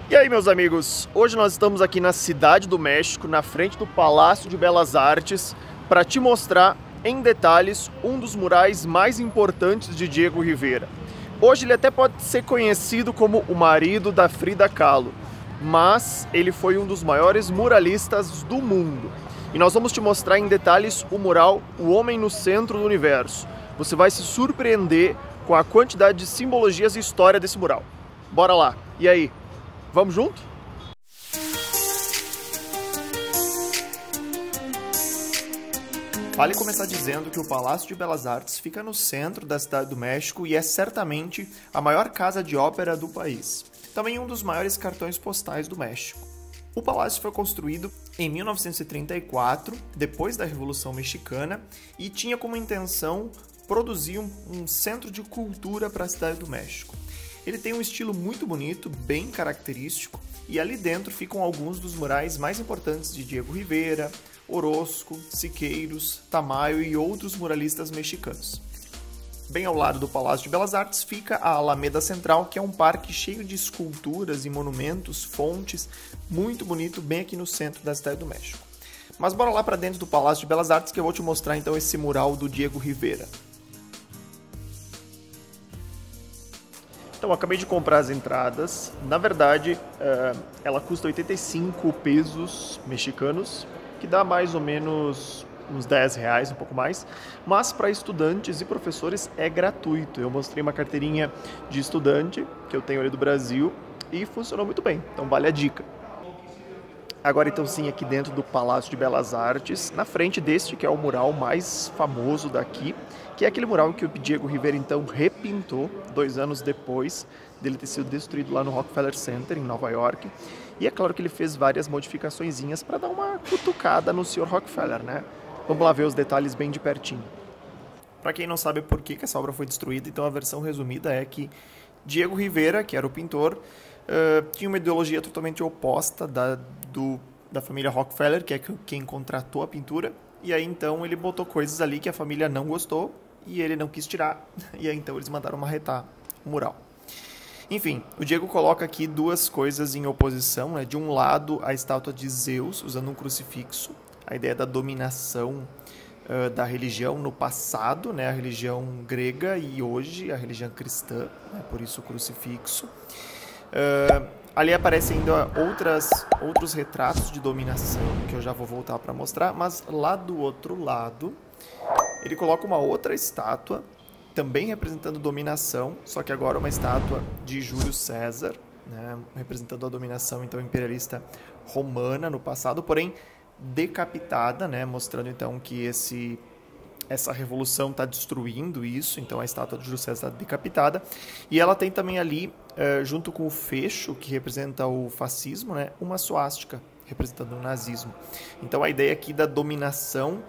E aí, meus amigos, hoje nós estamos aqui na Cidade do México, na frente do Palácio de Belas Artes, para te mostrar em detalhes um dos murais mais importantes de Diego Rivera. Hoje ele até pode ser conhecido como o marido da Frida Kahlo, mas ele foi um dos maiores muralistas do mundo. E nós vamos te mostrar em detalhes o mural O Homem no Centro do Universo. Você vai se surpreender com a quantidade de simbologias e história desse mural. Bora lá! E aí? Vamos junto? Vale começar dizendo que o Palácio de Belas Artes fica no centro da Cidade do México e é certamente a maior casa de ópera do país. Também um dos maiores cartões postais do México. O palácio foi construído em 1934, depois da Revolução Mexicana, e tinha como intenção produzir um centro de cultura para a Cidade do México. Ele tem um estilo muito bonito, bem característico, e ali dentro ficam alguns dos murais mais importantes de Diego Rivera, Orozco, Siqueiros, Tamayo e outros muralistas mexicanos. Bem ao lado do Palácio de Belas Artes fica a Alameda Central, que é um parque cheio de esculturas e monumentos, fontes, muito bonito, bem aqui no centro da Cidade do México. Mas bora lá para dentro do Palácio de Belas Artes que eu vou te mostrar então esse mural do Diego Rivera. Então, eu acabei de comprar as entradas. Na verdade, ela custa 85 pesos mexicanos, que dá mais ou menos uns 10 reais, um pouco mais. Mas para estudantes e professores é gratuito. Eu mostrei uma carteirinha de estudante, que eu tenho ali do Brasil, e funcionou muito bem. Então, vale a dica. Agora, então, sim, aqui dentro do Palácio de Belas Artes, na frente deste, que é o mural mais famoso daqui, que é aquele mural que o Diego Rivera, então, repintou 2 anos depois dele ter sido destruído lá no Rockefeller Center, em Nova York. E é claro que ele fez várias modificaçõezinhas para dar uma cutucada no Sr. Rockefeller, né? Vamos lá ver os detalhes bem de pertinho. Para quem não sabe por que essa obra foi destruída, então a versão resumida é que Diego Rivera, que era o pintor, tinha uma ideologia totalmente oposta da família Rockefeller, que é quem contratou a pintura, e aí então ele botou coisas ali que a família não gostou e ele não quis tirar, e aí então eles mandaram marretar o mural. Enfim, o Diego coloca aqui duas coisas em oposição, né? De um lado, a estátua de Zeus usando um crucifixo, a ideia da dominação da religião no passado, né? A religião grega e hoje a religião cristã, né? Por isso o crucifixo. Ali aparecem ainda outros retratos de dominação, que eu já vou voltar para mostrar, mas lá do outro lado, ele coloca uma outra estátua, também representando dominação, só que agora uma estátua de Júlio César, né, representando a dominação então imperialista romana no passado, porém decapitada, né, mostrando então que essa revolução está destruindo isso, então a estátua de Júlio César está decapitada, e ela tem também ali, junto com o fecho, que representa o fascismo, né, uma suástica, representando o nazismo. Então a ideia aqui da dominação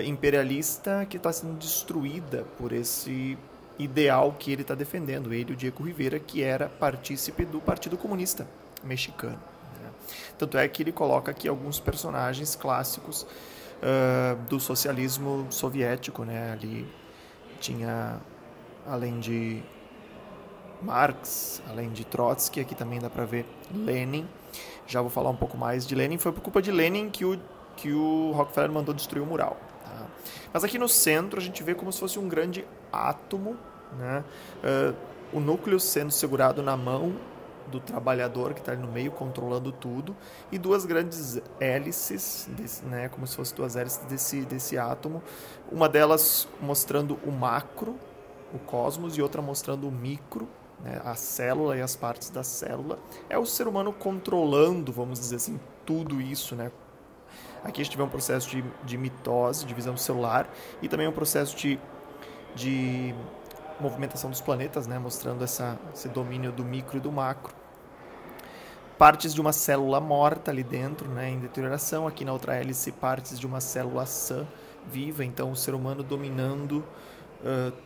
imperialista que está sendo destruída por esse ideal que ele está defendendo, ele, o Diego Rivera, que era partícipe do Partido Comunista Mexicano. Né? Tanto é que ele coloca aqui alguns personagens clássicos do socialismo soviético, né? Ali tinha, além de Marx, além de Trotsky, aqui também dá para ver Lenin. Já vou falar um pouco mais de Lenin. Foi por culpa de Lenin que o Rockefeller mandou destruir o mural. Tá? Mas aqui no centro a gente vê como se fosse um grande átomo, né? O núcleo sendo segurado na mão do trabalhador que está ali no meio, controlando tudo, e duas grandes hélices, né, como se fossem duas hélices desse átomo, uma delas mostrando o macro, o cosmos, e outra mostrando o micro, né, a célula e as partes da célula. É o ser humano controlando, vamos dizer assim, tudo isso, né? Aqui a gente vê um processo de mitose, divisão celular, e também um processo de movimentação dos planetas, né, mostrando esse domínio do micro e do macro. Partes de uma célula morta ali dentro, né, em deterioração. Aqui na outra hélice, partes de uma célula sã, viva. Então, o ser humano dominando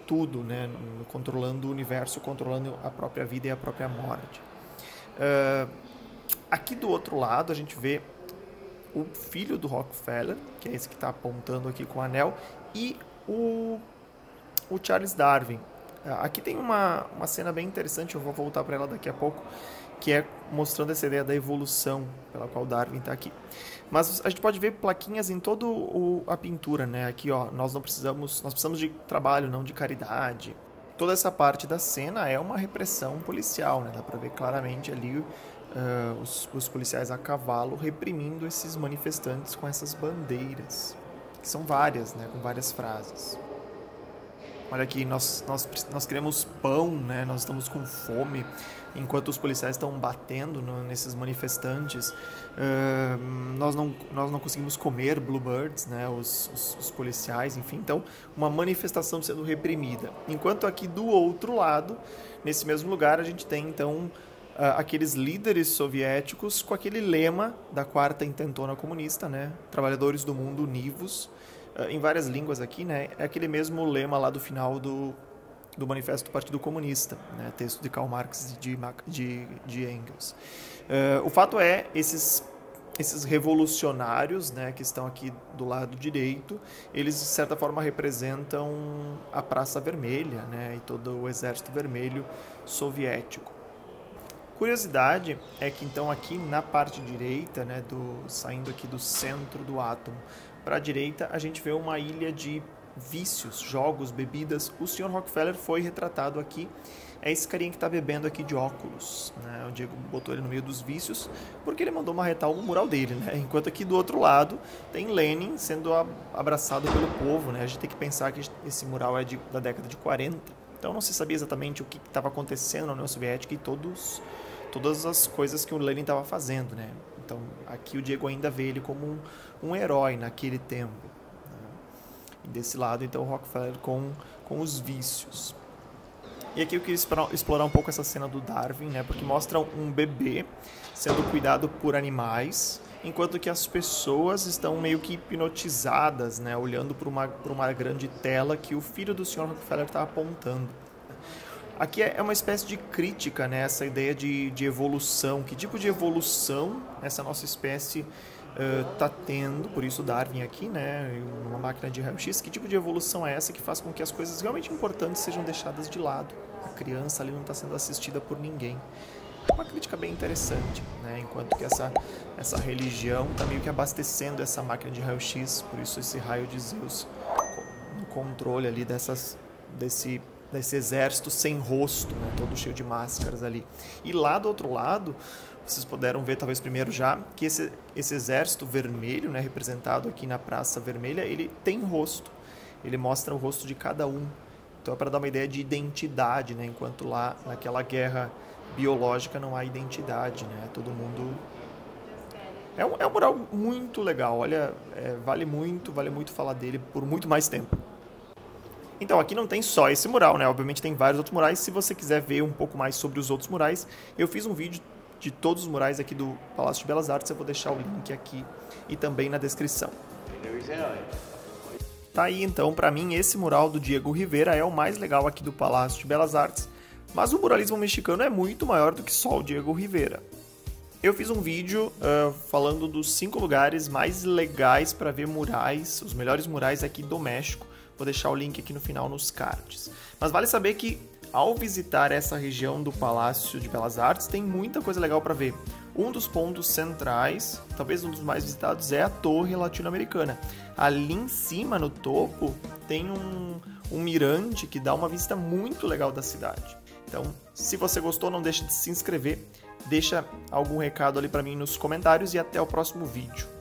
tudo, né, controlando o universo, controlando a própria vida e a própria morte. Aqui do outro lado, a gente vê o filho do Rockefeller, que é esse que está apontando aqui com o anel, e o Charles Darwin. Aqui tem uma cena bem interessante, eu vou voltar para ela daqui a pouco, que é mostrando essa ideia da evolução pela qual Darwin está aqui. Mas a gente pode ver plaquinhas em toda a pintura, né? Aqui, ó, nós precisamos de trabalho, não de caridade. Toda essa parte da cena é uma repressão policial, né? Dá para ver claramente ali os policiais a cavalo reprimindo esses manifestantes com essas bandeiras, que são várias, né? Com várias frases. Olha aqui, nós queremos pão, né? Nós estamos com fome, enquanto os policiais estão batendo nesses manifestantes. Nós não conseguimos comer bluebirds, né? Os policiais, enfim. Então, uma manifestação sendo reprimida. Enquanto aqui do outro lado, nesse mesmo lugar, a gente tem então aqueles líderes soviéticos com aquele lema da quarta intentona comunista, né? Trabalhadores do mundo univos. Em várias línguas aqui, né? É aquele mesmo lema lá do final do Manifesto do Partido Comunista, né? Texto de Karl Marx e de Engels. O fato é, esses revolucionários, né, que estão aqui do lado direito, eles de certa forma representam a Praça Vermelha, né, e todo o Exército Vermelho soviético. Curiosidade é que então aqui na parte direita, né, saindo aqui do centro do átomo para a direita, a gente vê uma ilha de vícios, jogos, bebidas. O Sr. Rockefeller foi retratado aqui. É esse carinha que está bebendo aqui de óculos, né? O Diego botou ele no meio dos vícios porque ele mandou marretar o mural dele, né? Enquanto aqui do outro lado tem Lenin sendo abraçado pelo povo, né? A gente tem que pensar que esse mural é da década de 40. Então não se sabia exatamente o que estava acontecendo na União Soviética e todas as coisas que o Lenin estava fazendo, né? Então aqui o Diego ainda vê ele como um herói naquele tempo, né? E desse lado então o Rockefeller com os vícios. E aqui eu queria explorar um pouco essa cena do Darwin, né? Porque mostra um bebê sendo cuidado por animais, enquanto que as pessoas estão meio que hipnotizadas, né? Olhando para uma grande tela que o filho do Sr. Rockefeller está apontando. Aqui é uma espécie de crítica, né? Essa ideia de evolução. Que tipo de evolução essa nossa espécie está tendo? Por isso Darwin aqui, né? Uma máquina de raio-x. Que tipo de evolução é essa que faz com que as coisas realmente importantes sejam deixadas de lado? A criança ali não está sendo assistida por ninguém. É uma crítica bem interessante, né? Enquanto que essa religião está meio que abastecendo essa máquina de raio-x. Por isso esse raio de Zeus no controle ali desse exército sem rosto, né, todo cheio de máscaras ali. E lá do outro lado, vocês puderam ver, talvez primeiro já, que esse exército vermelho, né, representado aqui na Praça Vermelha, ele tem rosto. Ele mostra o rosto de cada um. Então é para dar uma ideia de identidade, né, enquanto lá naquela guerra biológica não há identidade, né, todo mundo... É um mural muito legal, olha, vale muito falar dele por muito mais tempo. Então, aqui não tem só esse mural, né? Obviamente tem vários outros murais. Se você quiser ver um pouco mais sobre os outros murais, eu fiz um vídeo de todos os murais aqui do Palácio de Belas Artes. Eu vou deixar o link aqui e também na descrição. Tá aí, então, para mim, esse mural do Diego Rivera é o mais legal aqui do Palácio de Belas Artes. Mas o muralismo mexicano é muito maior do que só o Diego Rivera. Eu fiz um vídeo falando dos 5 lugares mais legais para ver murais, os melhores murais aqui do México. Vou deixar o link aqui no final nos cards. Mas vale saber que ao visitar essa região do Palácio de Belas Artes, tem muita coisa legal para ver. Um dos pontos centrais, talvez um dos mais visitados, é a Torre Latino-Americana. Ali em cima, no topo, tem um mirante que dá uma vista muito legal da cidade. Então, se você gostou, não deixe de se inscrever, deixa algum recado ali para mim nos comentários e até o próximo vídeo.